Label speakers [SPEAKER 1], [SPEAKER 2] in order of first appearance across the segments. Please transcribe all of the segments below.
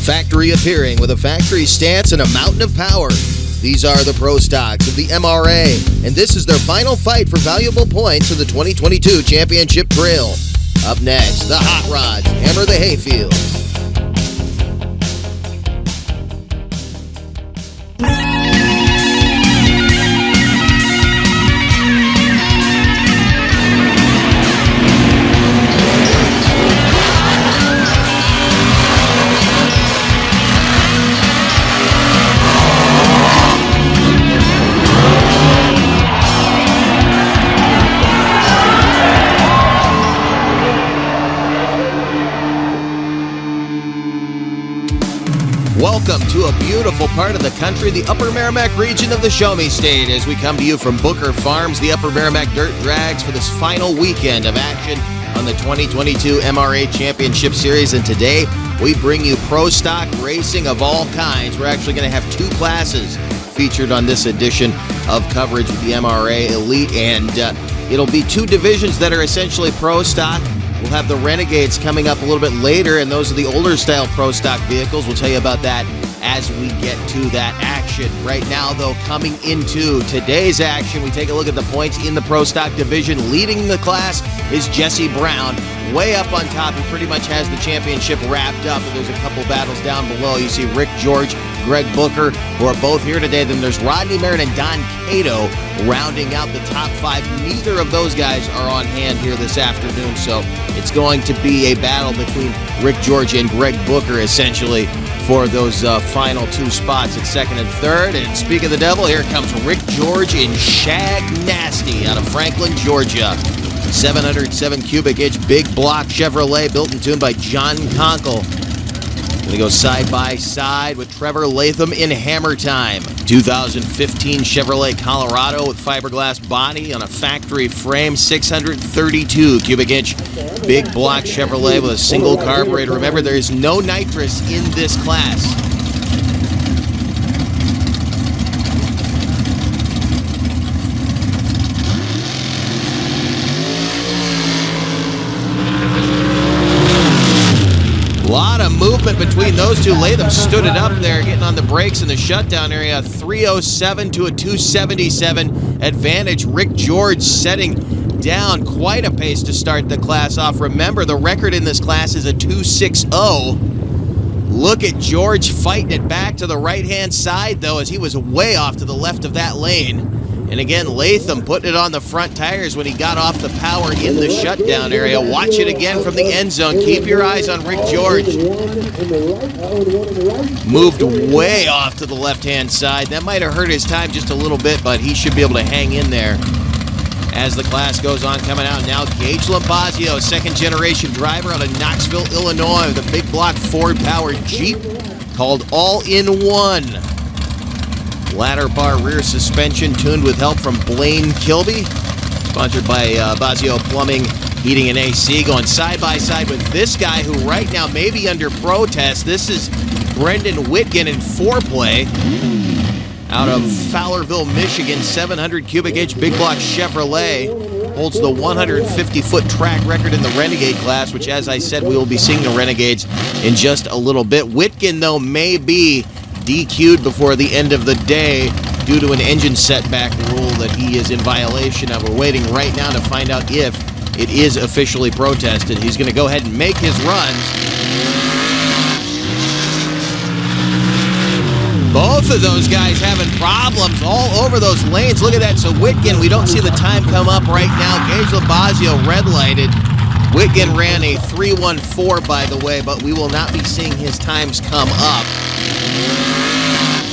[SPEAKER 1] Factory appearing with a factory stance and a mountain of power. These are the pro stocks of the MRA, and this is their final fight for valuable points in the 2022 Championship Trail. Up next, the Hot Rods hammer the hayfield. Welcome to a beautiful part of the country, the Upper Merrimack region of the Show Me State, as we come to you from Booker Farms, the Upper Merrimack Dirt Drags, for this final weekend of action on the 2022 MRA Championship Series. And today, we bring you pro stock racing of all kinds. We're actually going to have two classes featured on this edition of coverage with the MRA Elite, and it'll be two divisions that are essentially pro stock. We'll have the Renegades coming up a little bit later, and those are the older style pro stock vehicles. We'll tell you about that as we get to that action. Right now, though, coming into today's action, we take a look at the points in the pro stock division. Leading the class is Jesse Brown. Way up on top, he pretty much has the championship wrapped up. There's a couple battles down below. You see Rick George, Greg Booker, who are both here today. Then there's Rodney Merritt and Don Cato rounding out the top five. Neither of those guys are on hand here this afternoon, so it's going to be a battle between Rick George and Greg Booker, essentially, for those final two spots at second and third. And speak of the devil, here comes Rick George in Shag Nasty out of Franklin, Georgia. 707 cubic inch big block Chevrolet built and tuned by John Conkle. Going to go side by side with Trevor Latham in Hammer Time. 2015 Chevrolet Colorado with fiberglass body on a factory frame, 632 cubic inch big block Chevrolet with a single carburetor. Remember, there is no nitrous in this class. A lot of movement between those two. Latham stood it up there, getting on the brakes in the shutdown area. 307 to a 277 advantage. Rick George setting down quite a pace to start the class off. Remember, the record in this class is a 260. Look at George fighting it back to the right-hand side, though, as he was way off to the left of that lane. And again, Latham putting it on the front tires when he got off the power in the shutdown area. Watch it again from the end zone. Keep your eyes on Rick George. Moved way off to the left-hand side. That might have hurt his time just a little bit, but he should be able to hang in there as the class goes on. Coming out now, Gage Labazio, second-generation driver out of Knoxville, Illinois, with a big block Ford-powered Jeep called All-in-One. Ladder bar rear suspension tuned with help from Blaine Kilby. Sponsored by Bazio Plumbing, Heating, and AC. Going side by side with this guy who right now may be under protest. This is Brendan Whitgen in foreplay out of Fowlerville, Michigan. 700 cubic inch big block Chevrolet. Holds the 150-foot track record in the Renegade class, which, as I said, we will be seeing the Renegades in just a little bit. Whitgen, though, may be DQ'd before the end of the day due to an engine setback rule that he is in violation of. We're waiting right now to find out if it is officially protested. He's going to go ahead and make his run. Both of those guys having problems all over those lanes. Look at that. So Whitgen, we don't see the time come up right now. Gage Labazio red lighted. Whitgen ran a 3:14, by the way, but we will not be seeing his times come up.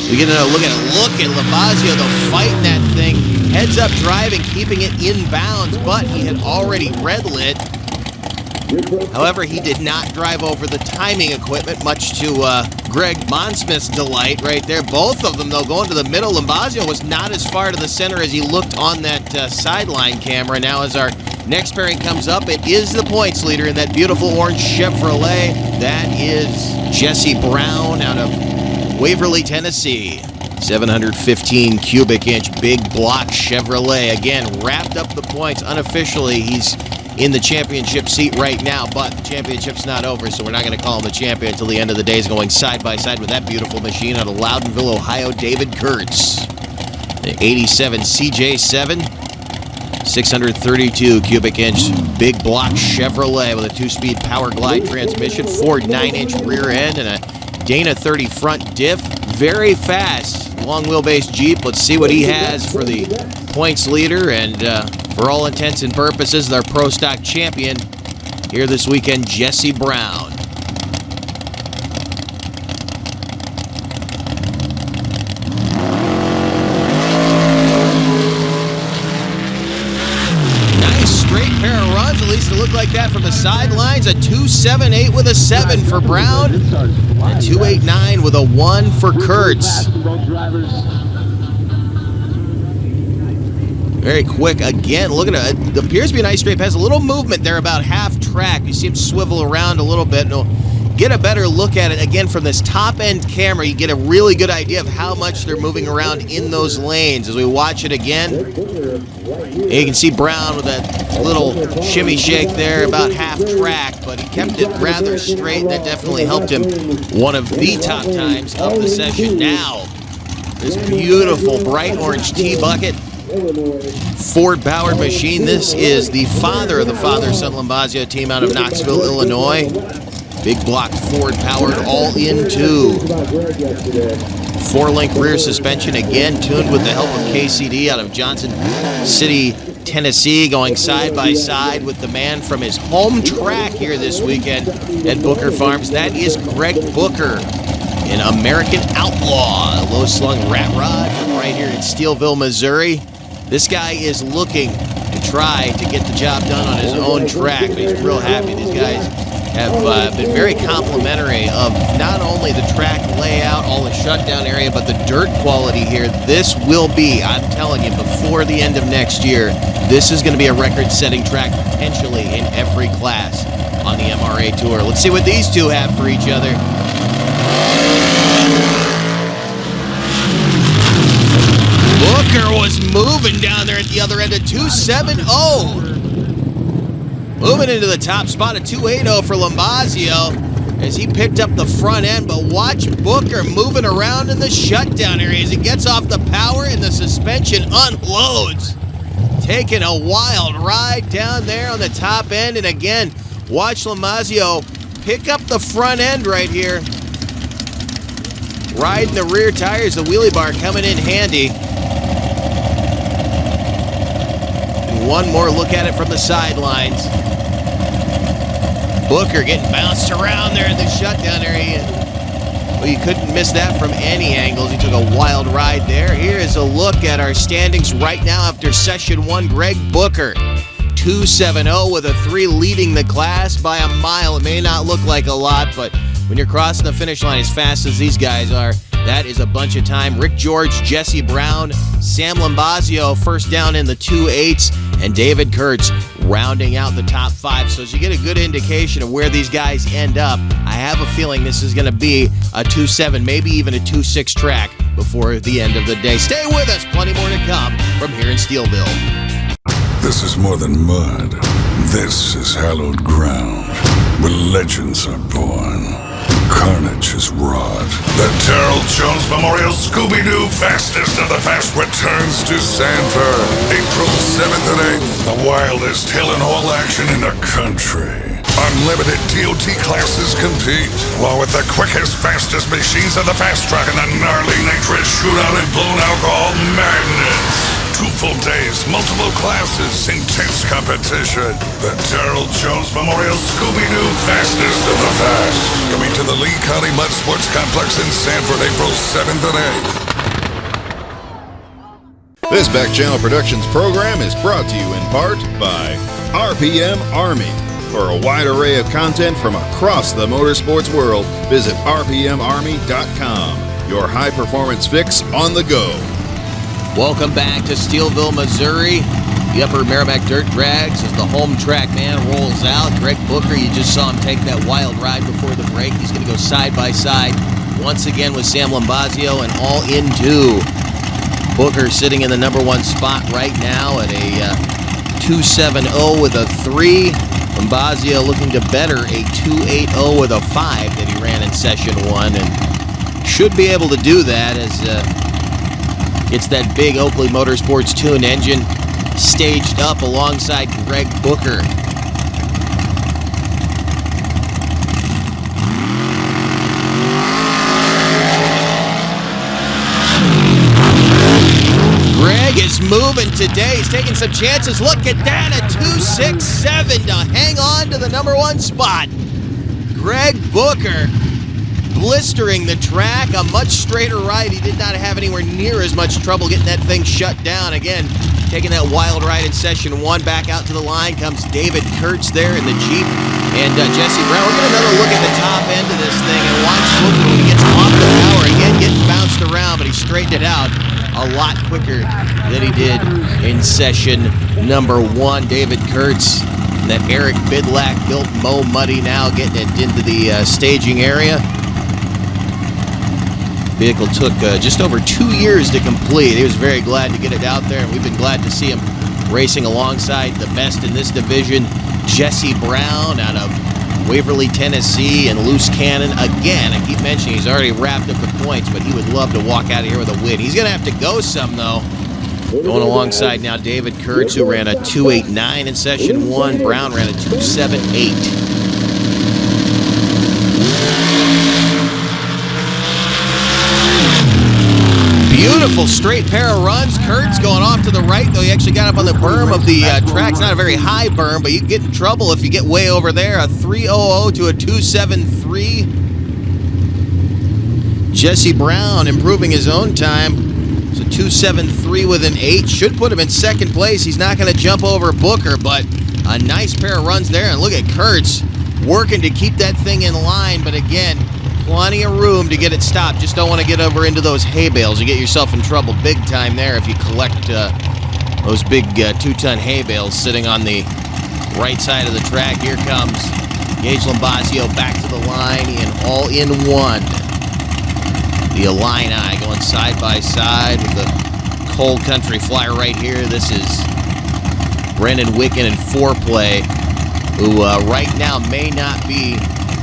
[SPEAKER 1] We get a look at Labazio, though, fighting that thing. Heads up driving, keeping it inbounds, but he had already red lit. However, he did not drive over the timing equipment, much to Greg Monsmith's delight right there. Both of them, though, going to the middle. Labazio was not as far to the center as he looked on that sideline camera. Now, as our next pairing comes up, it is the points leader in that beautiful orange Chevrolet. That is Jesse Brown out of Waverly, Tennessee. 715 cubic inch big block Chevrolet. Again, wrapped up the points unofficially. He's in the championship seat right now, but the championship's not over, so we're not going to call him the champion until the end of the day. He's going side by side with that beautiful machine out of Loudonville, Ohio, David Kurtz. The 87 CJ7, 632 cubic inch big block Chevrolet with a 2-speed power glide transmission, Ford 9-inch rear end, and a Dana 30 front diff. Very fast, long wheelbase Jeep. Let's see what he has for the points leader, and for all intents and purposes, their Pro Stock champion here this weekend, Jesse Brown. Nice straight pair of runs, at least it looked like that from the sidelines. A 2.78 with a 7 for Brown, and 2.89 with a 1 for Kurtz. Very quick again. Look at it. It appears to be a nice straight pass. A little movement there about half track. You see him swivel around a little bit. And we'll get a better look at it again from this top end camera. You get a really good idea of how much they're moving around in those lanes as we watch it again. And you can see Brown with that little shimmy shake there about half track, but he kept it rather straight. That definitely helped him one of the top times of the session. Now, this beautiful bright orange T-bucket Ford-powered machine. This is the father of the father-son Lombazio team out of Knoxville, Illinois. Big block Ford-powered all-in-two. 4-link rear suspension, again tuned with the help of KCD out of Johnson City, Tennessee, going side by side with the man from his home track here this weekend at Booker Farms. That is Greg Booker, an American outlaw, a low-slung rat rod from right here in Steelville, Missouri. This guy is looking to try to get the job done on his own track, but he's real happy. These guys have been very complimentary of not only the track layout, all the shutdown area, but the dirt quality here. This will be, I'm telling you, before the end of next year, this is going to be a record-setting track potentially in every class on the MRA Tour. Let's see what these two have for each other. Booker was moving down there at the other end of 2.70. Moving into the top spot at 2.80 for Lombazio as he picked up the front end, but watch Booker moving around in the shutdown area as he gets off the power and the suspension unloads. Taking a wild ride down there on the top end, and again, watch Lombazio pick up the front end right here. Riding the rear tires, the wheelie bar coming in handy. And one more look at it from the sidelines. Booker getting bounced around there in the shutdown area. Well, you couldn't miss that from any angles. He took a wild ride there. Here is a look at our standings right now after session one. Greg Booker, 2.70 with a 3, leading the class by a mile. It may not look like a lot, but when you're crossing the finish line as fast as these guys are, that is a bunch of time. Rick George, Jesse Brown, Sam Lombazio first down in the 2.8s, and David Kurtz rounding out the top 5. So as you get a good indication of where these guys end up, I have a feeling this is going to be a 2.7, maybe even a 2.6 track before the end of the day. Stay with us. Plenty more to come from here in Steelville.
[SPEAKER 2] This is more than mud. This is hallowed ground, where legends are born. Carnage is wrought. The Terrell Jones Memorial Scooby-Doo Fastest of the Fast returns to Sanford, April 7th and 8th. The wildest hill and hole action in the country. Unlimited DOT classes compete, while with the quickest, fastest machines of the fast track and the gnarly nitrous shootout and blown alcohol madness. 2 full days, multiple classes, intense competition. The Terrell Jones Memorial Scooby-Doo Fastest of the Fast. Coming to the Lee County Mud Sports Complex in Sanford, April 7th and 8th.
[SPEAKER 3] This Back Channel Productions program is brought to you in part by RPM Army. For a wide array of content from across the motorsports world, visit rpmarmy.com. Your high-performance fix on the go.
[SPEAKER 1] Welcome back to Steelville, Missouri. The Upper Merrimack Dirt Drags as the home track man rolls out. Greg Booker, you just saw him take that wild ride before the break. He's going to go side by side once again with Sam Lombazio and all in 2. Booker sitting in the number 1 spot right now at a 2.70 with a 3. Limbazio looking to better a 2.80 with a 5 that he ran in session 1, and should be able to do that as it's that big Oakley Motorsports tuned engine staged up alongside Greg Booker. Greg is moving today. He's taking some chances. Look at that, a 2.67 to hang on to the number 1 spot. Greg Booker blistering the track, a much straighter ride. He did not have anywhere near as much trouble getting that thing shut down. Again, taking that wild ride in session 1. Back out to the line comes David Kurtz there in the Jeep. And Jesse Brown, we'll get another look at the top end of this thing and watch Booker when he gets off the power. Again, getting bounced around, but he straightened it out a lot quicker than he did in session number 1. David Kurtz, that Eric Bidlack built Mo Muddy now getting it into the staging area. Vehicle took just over 2 years to complete. He was very glad to get it out there, and we've been glad to see him racing alongside the best in this division. Jesse Brown out of Waverly, Tennessee, and Loose Cannon. Again, I keep mentioning he's already wrapped up the points, but he would love to walk out of here with a win. He's going to have to go some, though. Going alongside now David Kurtz, who ran a 2.89 in session 1. Brown ran a 2.78. Beautiful straight pair of runs. Kurtz going off to the right, though he actually got up on the berm of the track. It's not a very high berm, but you can get in trouble if you get way over there. A 3.00 to a 2.73. Jesse Brown improving his own time. It's a 2.73 with an 8. Should put him in second place. He's not going to jump over Booker, but a nice pair of runs there. And look at Kurtz working to keep that thing in line, but again, plenty of room to get it stopped. Just don't want to get over into those hay bales. You get yourself in trouble big time there if you collect those big 2-ton hay bales sitting on the right side of the track. Here comes Gage Limbazio back to the line in all-in-one. The Illini going side by side with the Cold Country Flyer right here. This is Brendan Wicken and Foreplay, who right now may not be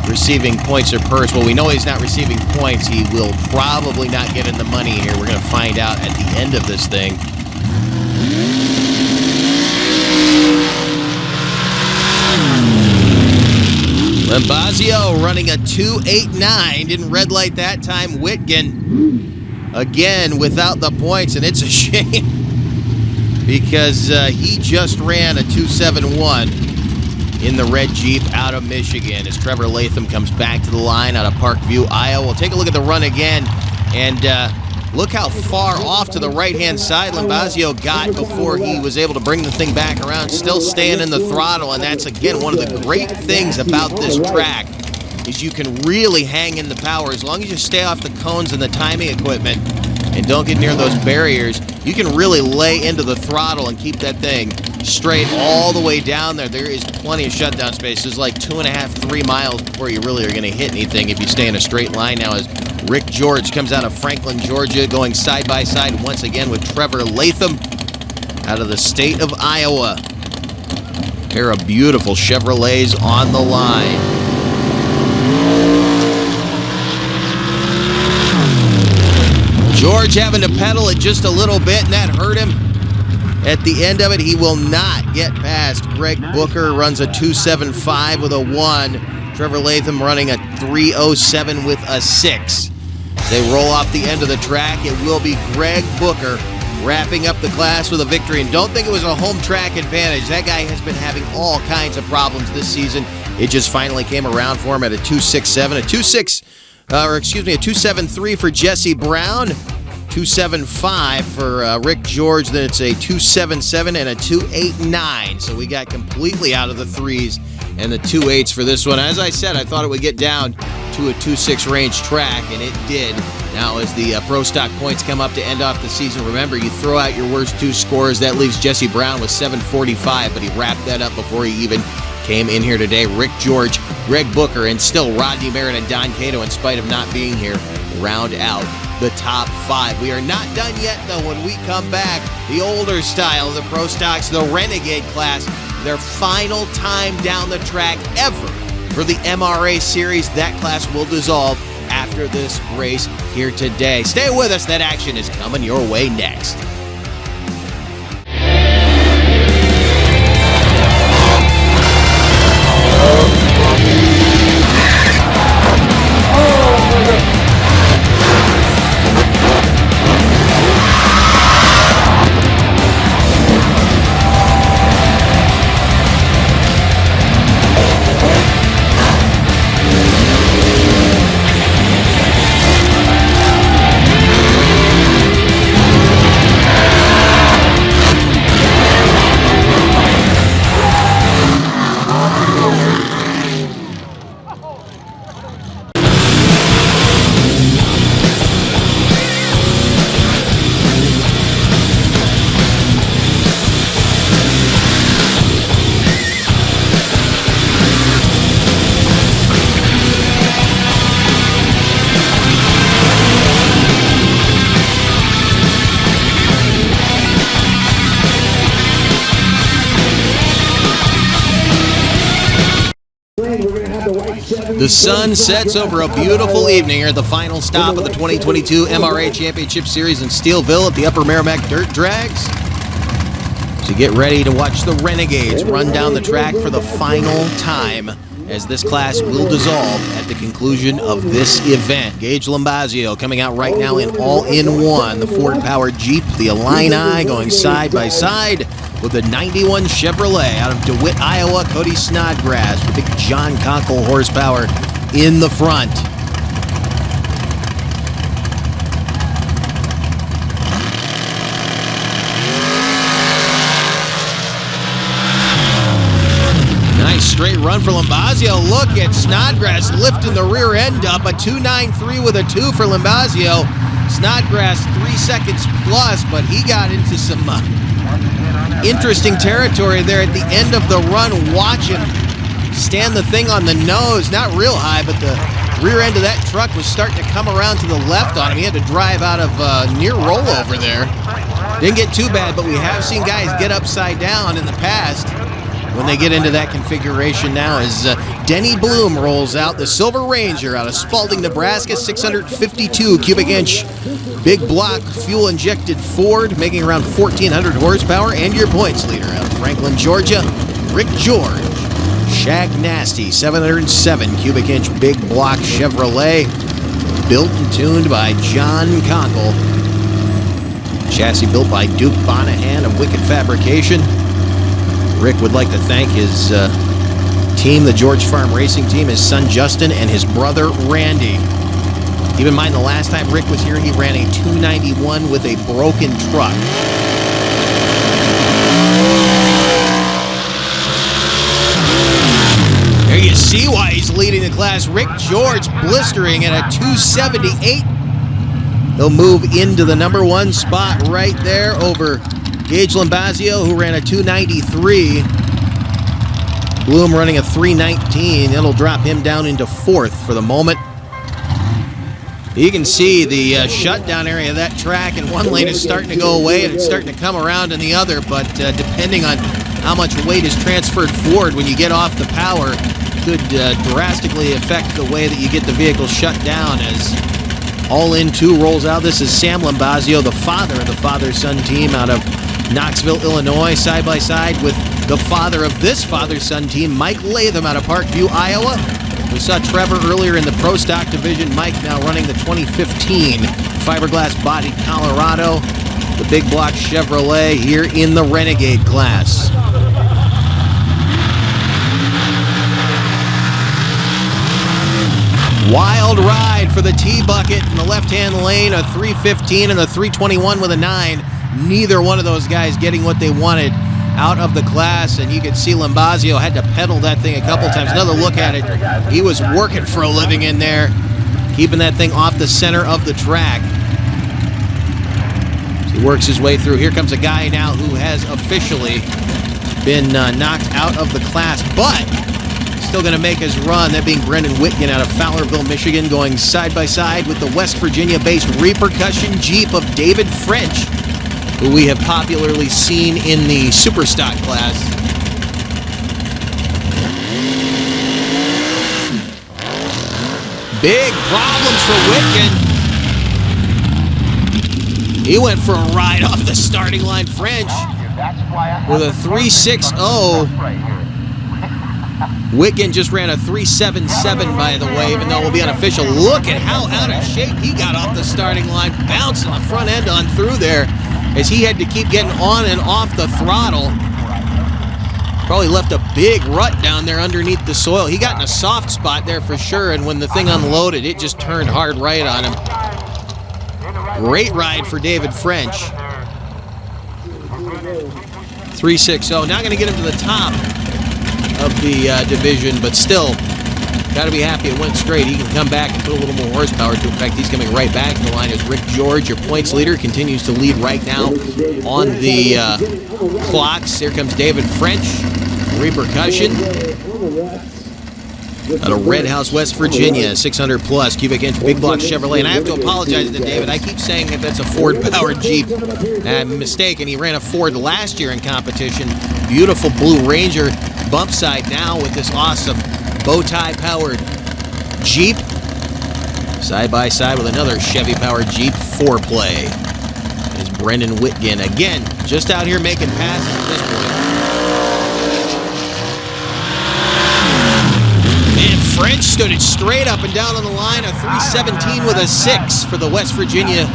[SPEAKER 1] receiving points or purse. Well, we know he's not receiving points. He will probably not get in the money here. We're going to find out at the end of this thing. Limbazio running a 2.89. Didn't red light that time. Whitgen, again, without the points, and it's a shame because he just ran a 2.71. in the red Jeep out of Michigan as Trevor Latham comes back to the line out of Parkview, Iowa. We'll take a look at the run again, and look how far off to the right-hand side Limbazio got before he was able to bring the thing back around, still staying in the throttle, and that's, again, one of the great things about this track is you can really hang in the power. As long as you stay off the cones and the timing equipment and don't get near those barriers, you can really lay into the throttle and keep that thing straight all the way down there. There is plenty of shutdown space. There's like 2.5, 3 miles before you really are going to hit anything if you stay in a straight line. Now as Rick George comes out of Franklin, Georgia, going side by side once again with Trevor Latham out of the state of Iowa. A pair of beautiful Chevrolets on the line. George having to pedal it just a little bit, and that hurt him. At the end of it, he will not get past. Greg Booker runs a 2.75 with a 1. Trevor Latham running a 3.07 with a 6. They roll off the end of the track. It will be Greg Booker wrapping up the class with a victory. And don't think it was a home track advantage. That guy has been having all kinds of problems this season. It just finally came around for him at a 2.67, a 2.73 for Jesse Brown. 2.75 for Rick George, then it's a 2.77 and a 2.89. So we got completely out of the 3s and the 2.8s for this one. As I said, I thought it would get down to a 2.6 range track, and it did. Now as the Pro Stock points come up to end off the season, remember, you throw out your worst 2 scores. That leaves Jesse Brown with 745, but he wrapped that up before he even came in here today. Rick George, Greg Booker, and still Rodney Merritt and Don Cato, in spite of not being here, round out the top 5. We are not done yet, though. When we come back, the older style of the Pro Stocks, the Renegade class, their final time down the track ever for the MRA Series. That class will dissolve after this race here today. Stay with us. That action is coming your way next. The sun sets over a beautiful evening here at the final stop of the 2022 MRA Championship Series in Steelville at the Upper Merrimack Dirt Drags. So get ready to watch the Renegades run down the track for the final time, as this class will dissolve at the conclusion of this event. Gage Lombazio coming out right now in all-in-one, the Ford-powered Jeep, the Illini going side by side with the 91 Chevrolet out of DeWitt, Iowa, Cody Snodgrass with big John Conkle horsepower in the front. Nice straight run for Lombazio. Look at Snodgrass lifting the rear end up. A 2.93 with a 2 for Lombazio. Snodgrass 3 seconds plus, but he got into some interesting territory there at the end of the run. Watch him stand the thing on the nose. Not real high, but the rear end of that truck was starting to come around to the left on him. He had to drive out of near rollover there. Didn't get too bad, but we have seen guys get upside down in the past when they get into that configuration now, as Denny Bloom rolls out the Silver Ranger out of Spalding, Nebraska, 652 cubic inch big block fuel injected Ford, making around 1,400 horsepower. And your points leader out of Franklin, Georgia, Rick George. Shag Nasty, 707 cubic inch big block Chevrolet, built and tuned by John Conkle. Chassis built by Duke Bonahan of Wicked Fabrication. Rick would like to thank his team, the George Farm Racing Team, his son Justin, and his brother Randy. Keep in mind, the last time Rick was here, he ran a 291 with a broken truck. There you see why he's leading the class. Rick George blistering at a 278. He'll move into the number 1 spot right there over Gage Lombazio, who ran a 293. Bloom running a 319. It'll drop him down into 4th for the moment. You can see the shutdown area of that track, and one lane is starting to go away and it's starting to come around in the other, but depending on how much weight is transferred forward when you get off the power, could drastically affect the way that you get the vehicle shut down as All-In 2 rolls out. This is Sam Lombazio, the father of the father-son team out of Knoxville, Illinois, side by side with the father of this father-son team, Mike Latham out of Parkview, Iowa. We saw Trevor earlier in the Pro Stock division. Mike now running the 2015 fiberglass-bodied Colorado, the big block Chevrolet here in the Renegade class. Wild ride for the T-Bucket in the left-hand lane, a 315 and a 321 with a 9. Neither one of those guys getting what they wanted out of the class, and you can see Lombazio had to pedal that thing a couple times. Another look at it. He was working for a living in there, keeping that thing off the center of the track. He works his way through. Here comes a guy now who has officially been knocked out of the class, but still going to make his run, that being Brendan Whitgen out of Fowlerville, Michigan, going side by side with the West Virginia-based repercussion Jeep of David French, who we have popularly seen in the Superstock class. Big problems for Whitgen. He went for a ride off the starting line. French with a 3.60. Whitgen just ran a 3.77, by the way, even though it will be unofficial. Look at how out of shape he got off the starting line, bouncing the front end on through there as he had to keep getting on and off the throttle. Probably left a big rut down there underneath the soil. He got in a soft spot there for sure, and when the thing unloaded, it just turned hard right on him. Great ride for David French. 3.60. Not going to get him to the top of the division, but still, got to be happy it went straight. He can come back and put a little more horsepower to it. In fact, he's coming right back to the line as Rick George, your points leader, continues to lead right now on the clocks. Here comes David French, repercussion. Out of Red House, West Virginia, 600 plus cubic inch big block Chevrolet. And I have to apologize to David. I keep saying that that's a Ford powered Jeep. I'm mistaken. He ran a Ford last year in competition. Beautiful Blue Ranger bump side now with this awesome bow tie powered Jeep. Side by side with another Chevy powered Jeep 4Play. Is Brendan Whitgen again, just out here making passes at this point. French stood it straight up and down on the line, a 3.17 with a 6 for the West Virginia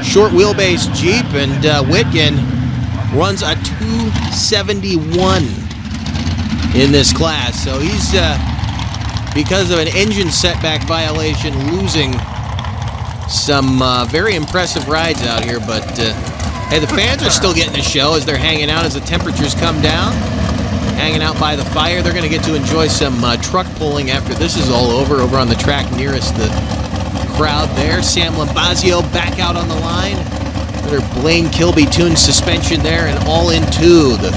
[SPEAKER 1] short wheelbase Jeep, and Whitgen runs a 2.71 in this class. So he's, because of an engine setback violation, losing some very impressive rides out here, but hey, the fans are still getting the show as they're hanging out as the temperatures come down. Hanging out by the fire. They're going to get to enjoy some truck pulling after this is all over on the track nearest the crowd there. Sam Limbazio back out on the line. Another Blaine Kilby tuned suspension there, and all into the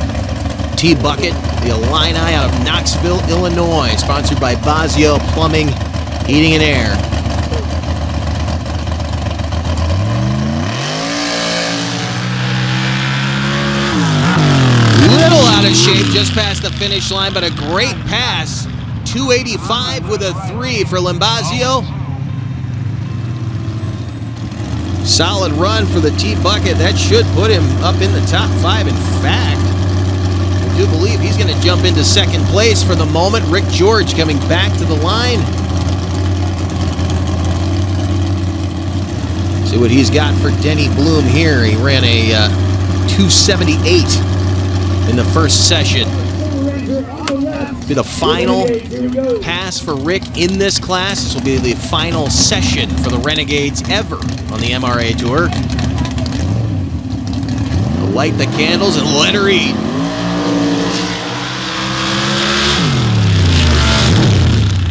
[SPEAKER 1] T-Bucket, the Illini out of Knoxville, Illinois, sponsored by Bazio Plumbing, Heating and Air. Little out of shape just past the finish line, but a great pass. 285 with a 3 for Limbazio. Solid run for the T-Bucket. That should put him up in the top 5. In fact, I do believe he's going to jump into second place for the moment. Rick George coming back to the line. See what he's got for Denny Bloom here. He ran a 278 in the first session. Be the final pass for Rick in this class. This will be the final session for the Renegades ever on the MRA Tour. Light the candles and let her eat.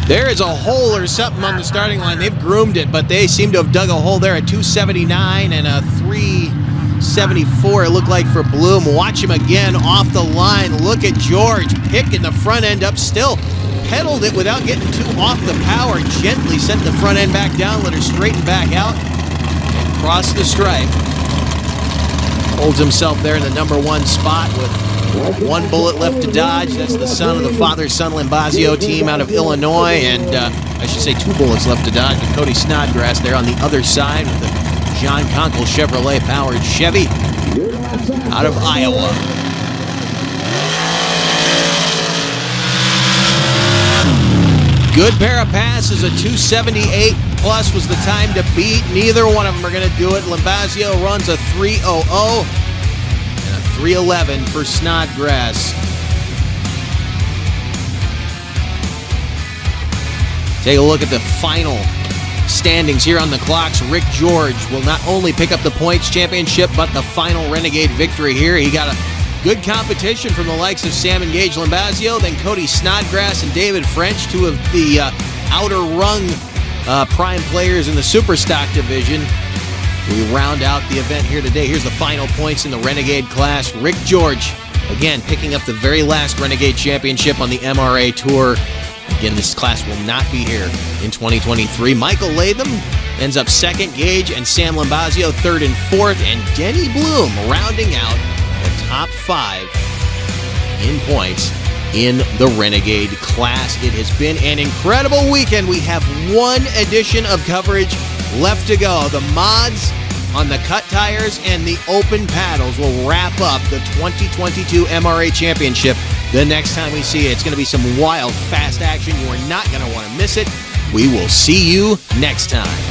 [SPEAKER 1] There is a hole or something on the starting line. They've groomed it, but they seem to have dug a hole there at 279 and a 374, it looked like, for Bloom. Watch him again off the line. Look at George picking the front end up still. Pedaled it without getting too off the power. Gently sent the front end back down, let her straighten back out, and cross the stripe. Holds himself there in the number 1 spot with 1 bullet left to dodge. That's the son of the father-son Limbazio team out of Illinois, and I should say 2 bullets left to dodge with Cody Snodgrass there on the other side with the John Conkle Chevrolet-powered Chevy out of Iowa. Good pair of passes. A 278 plus was the time to beat. Neither one of them are going to do it. Limbazio runs a 300 and a 311 for Snodgrass. Take a look at the final standings here on the clocks. Rick George will not only pick up the points championship, but the final Renegade victory here. He got a good competition from the likes of Sam and Gage Limbazio, then Cody Snodgrass and David French, 2 of the outer rung prime players in the Superstock division. We round out the event here today. Here's the final points in the Renegade class. Rick George, again, picking up the very last Renegade championship on the MRA Tour. Again, this class will not be here in 2023. Michael Latham ends up second, Gage and Sam Lambazio third and fourth, and Denny Bloom rounding out the top 5 in points in the Renegade class. It has been an incredible weekend. We have one edition of coverage left to go. The mods on the cut tires and the open paddles will wrap up the 2022 MRA Championship the next time we see it. It's going to be some wild, fast action. You are not going to want to miss it. We will see you next time.